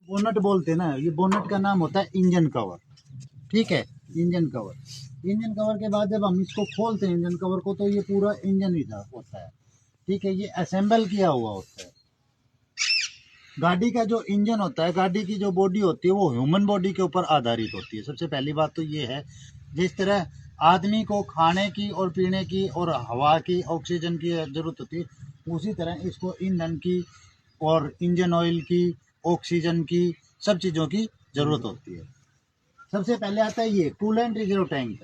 Bonnet बोलते हैं ना, ये बोनट का नाम होता है इंजन कवर। ठीक है, इंजन कवर। इंजन कवर के बाद जब हम इसको खोलते हैं इंजन कवर को, तो ये पूरा इंजन इधर होता है। ठीक है, ये असेंबल किया हुआ होता है। गाड़ी का जो इंजन होता है, गाड़ी की जो बॉडी होती है, वो ह्यूमन बॉडी के ऊपर आधारित होती है। सबसे पहली बात तो ये है, जिस तरह आदमी को खाने की और पीने की और हवा की, ऑक्सीजन की जरूरत होती है, उसी तरह इसको ईंधन की और इंजन ऑयल की, ऑक्सीजन की, सब चीज़ों की जरूरत होती है। सबसे पहले आता है ये coolant reserve tank.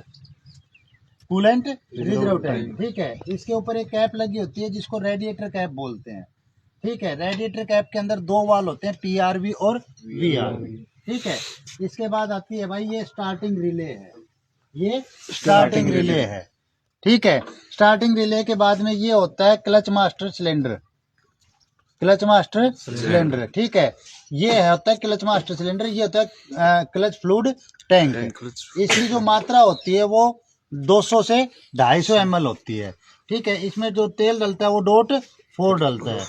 Coolant reserve tank, ठीक है। इसके ऊपर एक कैप लगी होती है जिसको रेडिएटर कैप बोलते हैं। ठीक है, रेडिएटर कैप के अंदर दो वाल होते हैं, पीआरवी और वीआरवी। ठीक है, इसके बाद आती है भाई ये स्टार्टिंग रिले है। ये स्टार्टिंग रिले है। ठीक है, स्टार्टिंग रिले के बाद में ये होता है clutch master cylinder. Clutch master cylinder, ठीक है, ये होता है क्लच मास्टर सिलेंडर। ये होता है क्लच फ्लूइड टैंक। इसकी जो मात्रा होती है वो 200 से 250 ml होती है। ठीक है, इसमें जो तेल डलता है वो .4 डलता है।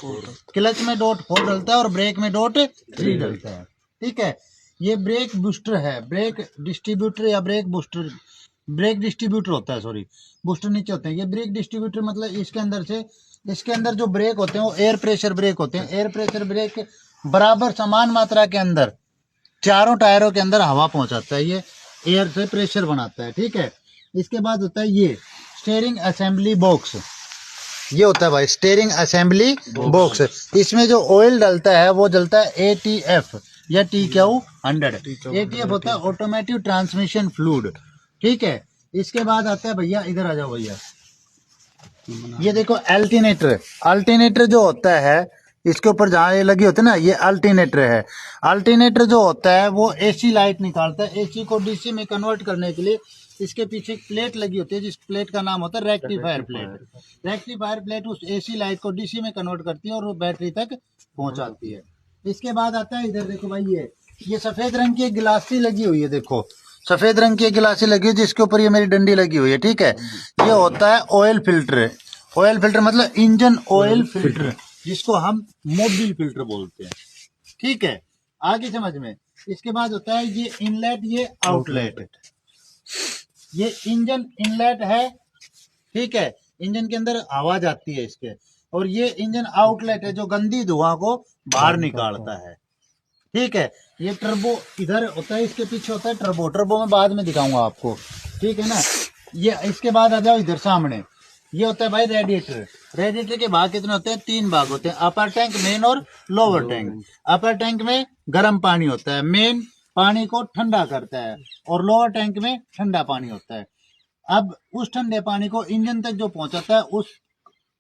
क्लच में .4 डलता है और ब्रेक में .3 डलता है। ठीक है, ये ब्रेक बूस्टर है, ब्रेक डिस्ट्रीब्यूटर या ब्रेक बूस्टर, ब्रेक डिस्ट्रीब्यूटर होता है, सॉरी, बूस्टर नीचे होते हैं। ये ब्रेक डिस्ट्रीब्यूटर मतलब इसके अंदर से, इसके अंदर जो ब्रेक होते हैं वो एयर प्रेशर ब्रेक होते हैं। एयर प्रेशर ब्रेक बराबर समान मात्रा के अंदर चारों टायरों के अंदर हवा पहुंचाता है। ये एयर से प्रेशर बनाता है। ठीक है, इसके बाद होता है ये स्टीयरिंग असेंबली बॉक्स। ये होता है भाई स्टीयरिंग असेंबली बॉक्स। इसमें जो ऑयल डलता है वो डलता है ATF या TQ100। ATF होता है ऑटोमेटिक ट्रांसमिशन फ्लूइड। ठीक है, इसके बाद आता है भैया, इधर आ जाओ भैया, ये देखो अल्टरनेटर। अल्टरनेटर जो होता है, इसके ऊपर जहाँ ये लगी होती है ना, ये अल्टरनेटर है। अल्टरनेटर जो होता है वो AC लाइट निकालता है। AC को DC में कन्वर्ट करने के लिए इसके पीछे एक प्लेट लगी होती है, जिस प्लेट का नाम होता है रेक्टिफायर प्लेट। रेक्टिफायर प्लेट उस AC लाइट को DC में कन्वर्ट करती है और वो बैटरी तक पहुंचाती है। इसके बाद आता है, इधर देखो भाई, ये सफेद रंग की एक गिलासी लगी हुई है। देखो सफेद रंग की एक गिलासी लगी है जिसके ऊपर ये मेरी डंडी लगी हुई है। ठीक है, ये होता है ऑयल फिल्टर। ऑयल फिल्टर मतलब इंजन ऑयल फिल्टर, जिसको हम मोबिल फिल्टर बोलते हैं। ठीक है, आगे समझ में। इसके बाद होता है ये इनलेट, ये आउटलेट। ये इंजन इनलेट है। ठीक है, इंजन के अंदर हवा जाती है इसके, और ये इंजन आउटलेट है जो गंदी धुआं को बाहर निकालता है। ठीक है, ये टर्बो इधर होता है, इसके पीछे होता है टर्बो। टर्बो में बाद में दिखाऊंगा आपको। ठीक है ना, ये इसके बाद आ जाओ इधर सामने, ये होता है भाई रेडिएटर। रेडिएटर के भाग कितने होते हैं? 3 भाग होते हैं, अपर टैंक, मेन और लोअर टैंक। अपर टैंक में गर्म पानी होता है, मेन पानी को ठंडा करता है, और लोअर टैंक में ठंडा पानी होता है। अब उस ठंडे पानी को इंजन तक जो पहुंचाता है, उस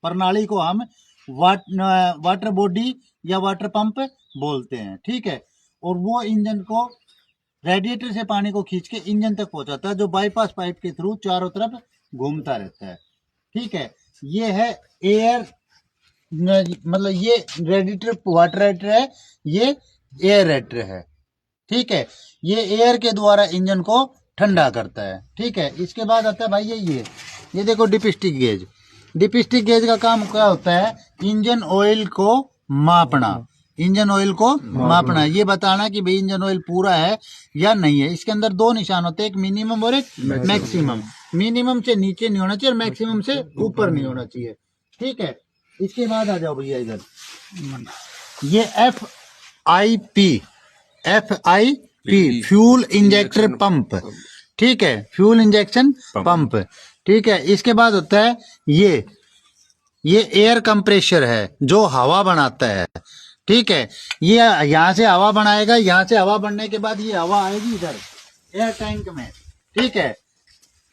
प्रणाली को हम वाटर बॉडी या वाटर पंप बोलते हैं। ठीक है, और वो इंजन को रेडिएटर से पानी को खींच के इंजन तक पहुंचाता है, जो बाईपास पाइप के थ्रू चारों तरफ घूमता रहता है। ठीक है, ये है एयर, मतलब ये रेडिएटर वाटर रेडिएटर है, ये एयर रेडिएटर है। ठीक है, ये एयर के द्वारा इंजन को ठंडा करता है। ठीक है, इसके बाद आता है भाई ये देखो डिपिस्टिक गेज। डिपिस्टिक गेज का काम क्या होता है? इंजन ऑयल को मापना। इंजन ऑयल को मापना, ये बताना कि भाई इंजन ऑयल पूरा है या नहीं है। इसके अंदर 2 निशान होते हैं, एक मिनिमम और एक मैक्सिमम। मिनिमम से नीचे नहीं होना चाहिए और मैक्सिमम से ऊपर नहीं होना चाहिए। ठीक है, इसके बाद आ जाओ भैया इधर, ये FIP फ्यूल इंजेक्टर पंप। ठीक है, फ्यूल इंजेक्शन पंप। ठीक है, इसके बाद होता है ये एयर कंप्रेशर है जो हवा बनाता है। ठीक है, ये यहाँ से हवा बनाएगा, यहाँ से हवा बनने के बाद ये हवा आएगी इधर एयर टैंक में। ठीक है,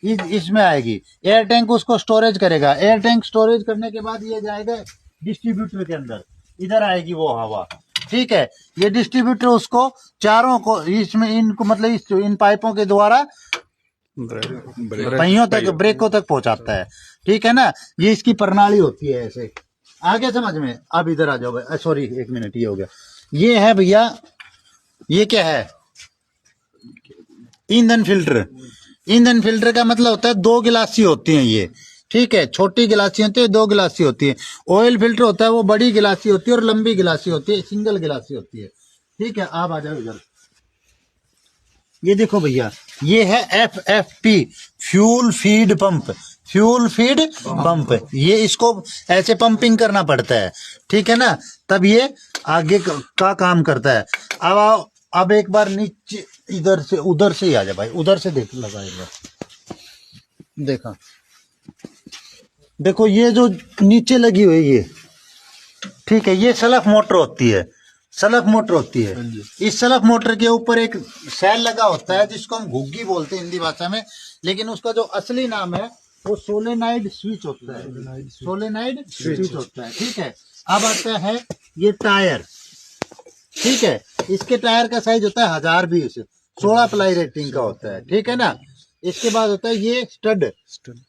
इसमें आएगी, एयर टैंक उसको स्टोरेज करेगा। एयर टैंक स्टोरेज करने के बाद ये जाएगा डिस्ट्रीब्यूटर के अंदर, इधर आएगी वो हवा। ठीक है, ये डिस्ट्रीब्यूटर उसको चारों को, इसमें इनको मतलब इन पाइपों के द्वारा पहियों तक, ब्रेकों तक पहुंचाता है। ठीक है ना, ये इसकी प्रणाली होती है ऐसे। आगे समझ में। अब इधर आ जाओ भाई, सॉरी 1 मिनट, ये हो गया। ये है भैया, ये क्या है? ईंधन फिल्टर। ईंधन फिल्टर का मतलब होता है 2 गिलासी होती हैं ये। ठीक है, छोटी गिलासी होती है, 2 गिलासी होती है। ऑयल फिल्टर होता है वो बड़ी गिलासी होती है और लंबी गिलासी होती है, सिंगल गिलासी होती है। ठीक है, आप आ जाओ इधर। ये देखो भैया, ये है FFP, fuel feed pump. Fuel feed pump, ये इसको ऐसे पंपिंग करना पड़ता है, ठीक है ना, तब ये आगे का काम करता है। अब आओ, अब एक बार नीचे इधर से, उधर से ही आ जा भाई, उधर से देख लगा एक बार, देखा देखो ये जो नीचे लगी हुई ये, ठीक है, ये सलफ मोटर होती है, सलफ मोटर होती है। इस सलफ मोटर के ऊपर एक सेल लगा होता है जिसको हम घुग्गी बोलते हैं हिंदी भाषा में, लेकिन उसका जो असली नाम है वो सोलेनाइड स्विच होता है, सोलेनाइड स्विच होता है, ठीक है। अब आता है ये टायर, ठीक है, इसके टायर का साइज होता है 1020, 16 प्लाई रेटिंग का होता है, ठीक है ना। इसके बाद होता है ये स्टड,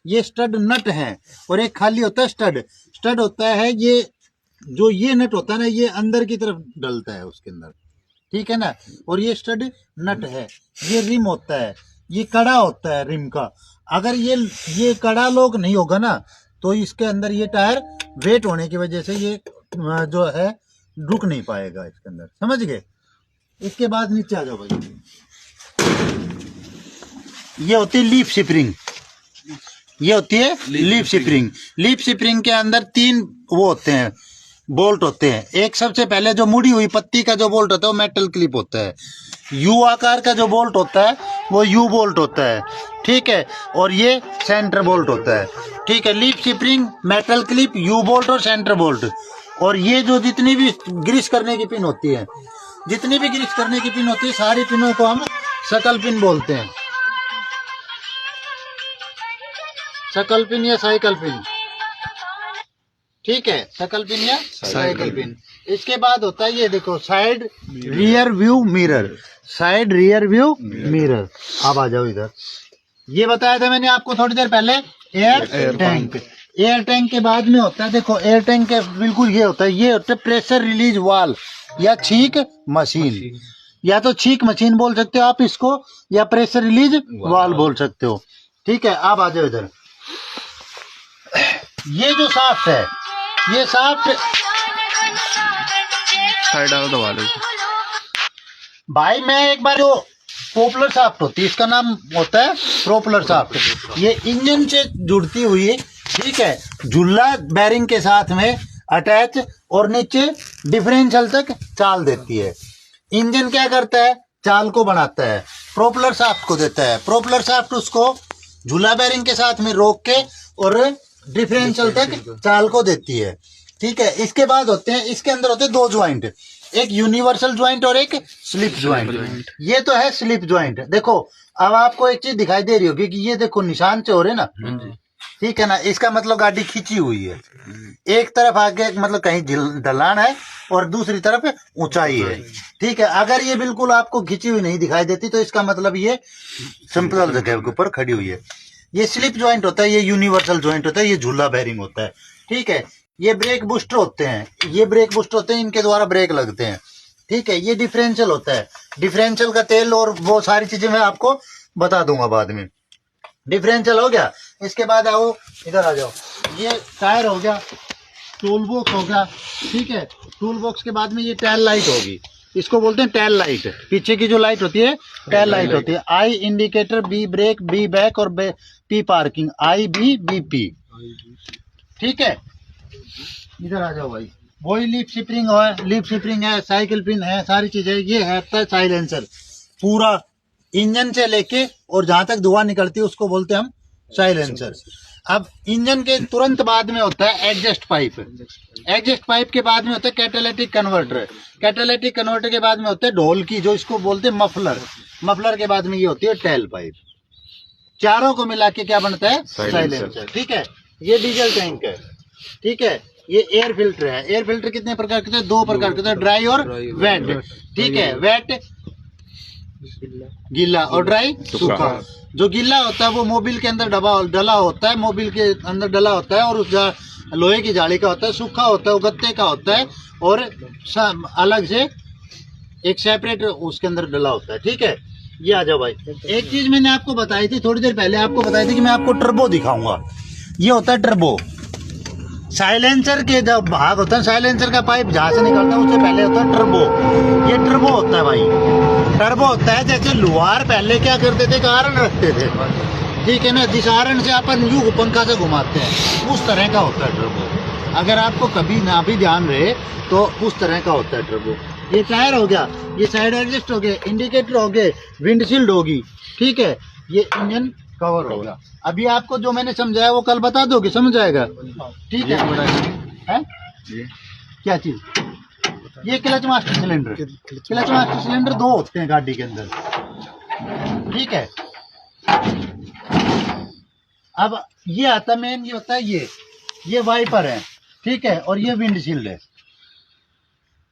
ये स्टड नट है, और एक खाली होता है स्टड। स्टड होता है ये जो ये नट होता है ना, ये अंदर की तरफ डलता है उसके अंदर, ठीक है ना, और ये स्टड नट है। ये रिम होता है, ये कड़ा होता है रिम का। अगर ये कड़ा लोग नहीं होगा ना, तो इसके अंदर ये टायर वेट होने की वजह से ये जो है रुक नहीं पाएगा इसके अंदर, समझ गए। इसके बाद नीचे आ जाओ भाई, ये होती है लीफ स्प्रिंग, ये होती है लीफ स्प्रिंग। लीफ स्प्रिंग के अंदर 3 वो होते हैं, बोल्ट होते हैं। एक सबसे पहले जो मुड़ी हुई पत्ती का जो बोल्ट होता है वो मेटल क्लिप होता है। यू आकार का जो बोल्ट होता है वो यू बोल्ट होता है, ठीक है, और ये सेंटर बोल्ट होता है, ठीक है। Leaf spring, metal clip, you bolt और सेंटर बोल्ट। और ये जो जितनी भी ग्रीस करने की पिन होती है, जितनी भी ग्रीस करने की पिन होती है, सारी पिनों को हम शकल पिन बोलते हैं, शकल पिन या साइकिल पिन, ठीक है, शकल पिन या साइकिल पिन। इसके बाद होता है ये देखो side rear view mirror, side rear view mirror. अब आ जाओ इधर, ये बताया था मैंने आपको थोड़ी देर पहले, एयर टैंक। एयर टैंक के बाद में होता है, देखो एयर टैंक के बिल्कुल ये होता है, ये होता है प्रेशर रिलीज वाल्व या छींक मशीन, या तो छींक मशीन बोल सकते हो आप इसको, या प्रेशर रिलीज वाल्व बोल सकते हो, ठीक है। अब आ जाओ इधर, ये जो शाफ्ट है, ये शाफ्ट साइड डालो, दबा लो भाई। मैं एक बार, जो पॉपुलर शाफ्ट होती है, इसका नाम होता है प्रोपलर शाफ्ट। ये इंजन से जुड़ती हुई, ठीक है, झुल्ला बैरिंग के साथ में अटैच और नीचे डिफरेंशियल तक चाल देती है। इंजन क्या करता है, चाल को बनाता है, प्रोपलर शाफ्ट को देता है। प्रोपलर शाफ्ट उसको झूला बैरिंग के साथ में रोक के और डिफरेंशियल तक चाल को देती है, ठीक है। इसके बाद होते हैं, इसके अंदर होते हैं 2 ज्वाइंट, एक यूनिवर्सल ज्वाइंट और एक स्लिप ज्वाइंट। ये तो है स्लिप ज्वाइंट। देखो अब आपको एक चीज दिखाई दे रही होगी कि ये देखो निशान से हो रहे ना, ठीक है ना, इसका मतलब गाड़ी खींची हुई है। एक तरफ आगे मतलब कहीं ढलान है और दूसरी तरफ ऊंचाई है, ठीक है। अगर ये बिल्कुल आपको खींची हुई नहीं दिखाई देती तो इसका मतलब ये सिंपल जगह के ऊपर खड़ी हुई है। ये स्लिप ज्वाइंट होता है, ये यूनिवर्सल ज्वाइंट होता है, ये झूला बैरिंग होता है, ठीक है। ये ब्रेक बूस्टर होते हैं, ये ब्रेक बूस्टर होते हैं, इनके द्वारा ब्रेक लगते हैं, ठीक है। ये डिफरेंशियल होता है, डिफरेंशियल का तेल और वो सारी चीजें मैं आपको बता दूंगा बाद में। डिफरेंशियल हो गया। इसके बाद आओ इधर आ जाओ, ये टायर हो गया, टूल बॉक्स हो गया, ठीक है। टूल बॉक्स के बाद में ये टेल लाइट होगी, इसको बोलते हैं टेल लाइट। पीछे की जो लाइट होती है टेल लाइट होती है। I indicator, B brake, B back और P parking, I B B P, ठीक है। इधर आ जाओ भाई, वही लीफ स्प्रिंग है, लीफ स्प्रिंग है, साइकिल पिन है, सारी चीजें। ये है साइलेंसर, पूरा इंजन से लेके और जहां तक धुआं निकलती है उसको बोलते हैं हम साइलेंसर। अब इंजन के तुरंत बाद में होता है एग्जॉस्ट पाइप। एग्जॉस्ट पाइप के बाद में होता है कैटालिटिक कन्वर्टर। कैटालिटिक कन्वर्टर के बाद में होता है ढोलकी, जो इसको बोलते हैं मफलर। मफलर के बाद में ये होती है टेल पाइप। चारों को मिला के क्या बनता है, साइलेंसर, ठीक है। ये डीजल टैंक है, ठीक है। ये एयर फिल्टर है। एयर फिल्टर कितने प्रकार के होते हैं, 2 प्रकार के होते हैं, ड्राई और वेट, ठीक है। वेट गीला और ड्राई सूखा। जो गीला होता है वो मोबिल के अंदर डला होता है, मोबिल के अंदर डला होता है और उस लोहे की जाली का होता है। सूखा होता है वो गत्ते का होता है और अलग से एक सेपरेट उसके अंदर डला होता है, ठीक है। ये आ जाओ भाई, एक चीज मैंने आपको बताई थी थोड़ी देर पहले, आपको बताई थी कि मैं आपको टर्बो दिखाऊंगा। ये होता है टर्बो, साइलेंसर के जब भाग होता है, साइलेंसर का पाइप जहाँ से निकलता है उससे पहले होता है टर्बो। ये टर्बो होता है भाई, टर्बो होता है। जैसे लुहार पहले क्या करते थे, कारण रखते थे, ठीक है ना, जिस आयरन से अपन यूं पंखा से घुमाते हैं, उस तरह का होता है टर्बो। अगर आपको कभी ना भी ध्यान रहे तो उस तरह का होता है टर्बो। ये टायर हो गया, ये साइड एडजस्ट हो गए, इंडिकेटर हो गए, विंडशील्ड होगी, ठीक है, ये इंजन कवर हो गया। अभी आपको जो मैंने समझाया वो कल बता दोगे, समझ आएगा, ठीक है? क्या चीज? ये clutch master cylinder. Clutch master cylinder दो होते हैं गाड़ी के अंदर, ठीक है। अब ये आता मेन, ये होता है ये वाइपर है, ठीक है, और ये विंडशील्ड है।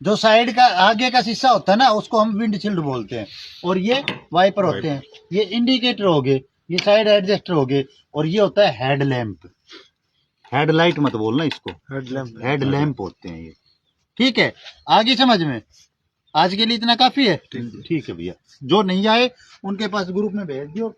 जो साइड का आगे का शीशा होता है ना, उसको हम विंडशील्ड बोलते हैं, और ये वाइपर होते हैं। ये इंडिकेटर हो गए, ये साइड एडजस्टर हो गए, और ये होता है हेड लैंप। हेडलाइट मत बोलना इसको, हेड लैंप होते हैं ये, ठीक है। आगे समझ में? आज के लिए इतना काफी है, ठीक है भैया। जो नहीं आए उनके पास ग्रुप में भेज दियो।